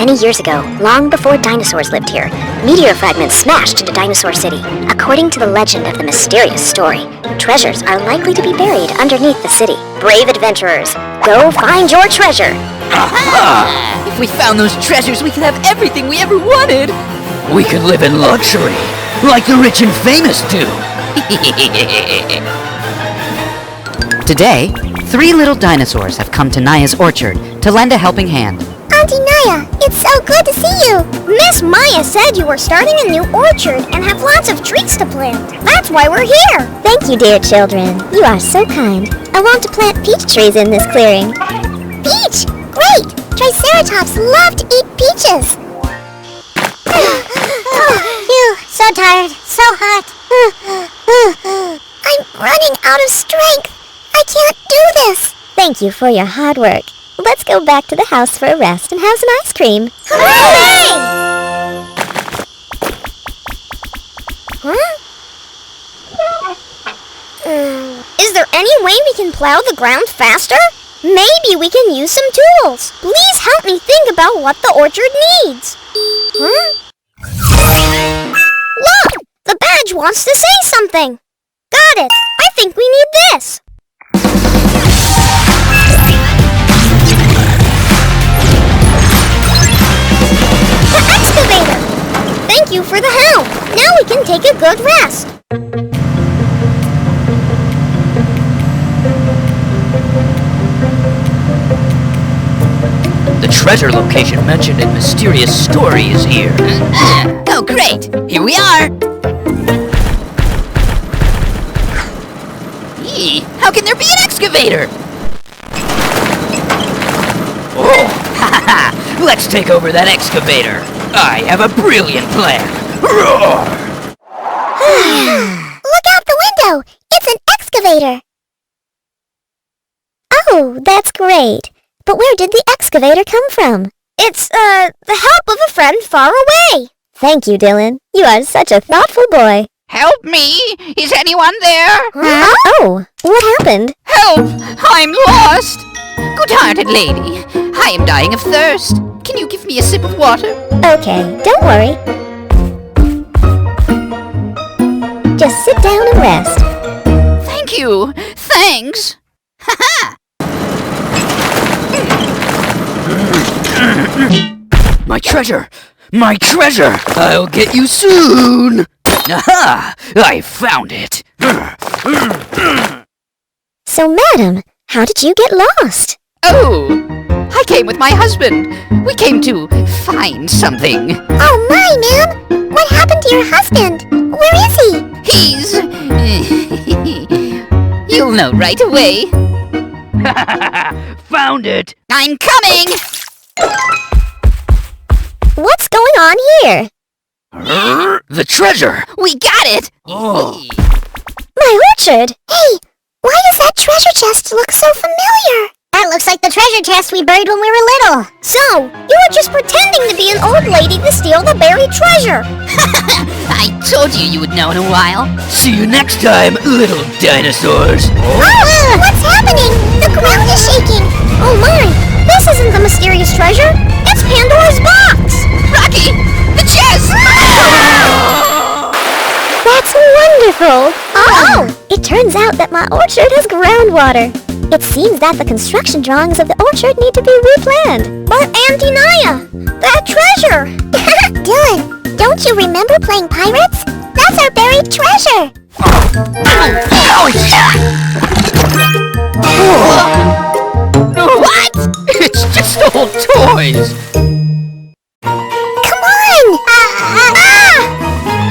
Many years ago, long before dinosaurs lived here, meteor fragments smashed into Dinosaur City. According to the legend of the mysterious story, treasures are likely to be buried underneath the city. Brave adventurers, go find your treasure! Aha! If we found those treasures, we could have everything we ever wanted! We could live in luxury, like the rich and famous do! Today, 3 little dinosaurs have come to Naya's orchard to lend a helping hand. Auntie Naya, it's so good to see you! Miss Maya said you were starting a new orchard and have lots of trees to plant. That's why we're here! Thank you, dear children. You are so kind. I want to plant peach trees in this clearing. Peach! Great! Triceratops love to eat peaches! Phew, so tired, so hot. I'm running out of strength. I can't do this. Thank you for your hard work. Let's go back to the house for a rest and have some ice cream. Hooray! Huh? Is there any way we can plow the ground faster? Maybe we can use some tools. Please help me think about what the orchard needs. Huh? Look! The badge wants to say something. Got it. I think we need this. The excavator! Thank you for the help. Now we can take a good rest. The treasure location mentioned in Mysterious Story is here. Oh, great! Here we are! Eee, how can there be an excavator? Oh, ha ha! Let's take over that excavator. I have a brilliant plan. Roar! Look out the window! It's an excavator! Oh, that's great. But where did the excavator come from? It's, the help of a friend far away. Thank you, Dylan. You are such a thoughtful boy. Help me! Is anyone there? Huh? Oh, what happened? Help! I'm lost! Good-hearted lady, I am dying of thirst. Can you give me a sip of water? Okay, don't worry. Just sit down and rest. Thank you! Thanks! Ha-ha! My treasure! My treasure! I'll get you soon! Aha! I found it! So, madam, how did you get lost? Oh! I came with my husband. We came to find something. Oh my, ma'am! What happened to your husband? Where is he? He's... You'll know right away. Found it! I'm coming! What's going on here? The treasure! We got it! Oh. My orchard! Hey, why does that treasure chest look so familiar? That looks like the treasure chest we buried when we were little. So, you were just pretending to be an old lady to steal the buried treasure. I told you you would know in a while. See you next time, little dinosaurs! Oh, what's happening? The ground is shaking. Oh my, this isn't the mysterious treasure. It's Pandora's box. Rocky! The chest! That's wonderful! Oh! It turns out that my orchard has groundwater. It seems that the construction drawings of the orchard need to be replanned. But Auntie Naya, that treasure! Dylan, don't you remember playing pirates? That's our buried treasure! What? It's just old toys! Come on!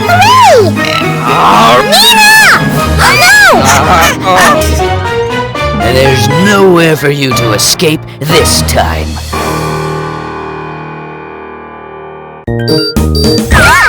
Hooray! Nina! Oh no! There's nowhere for you to escape this time. Aha!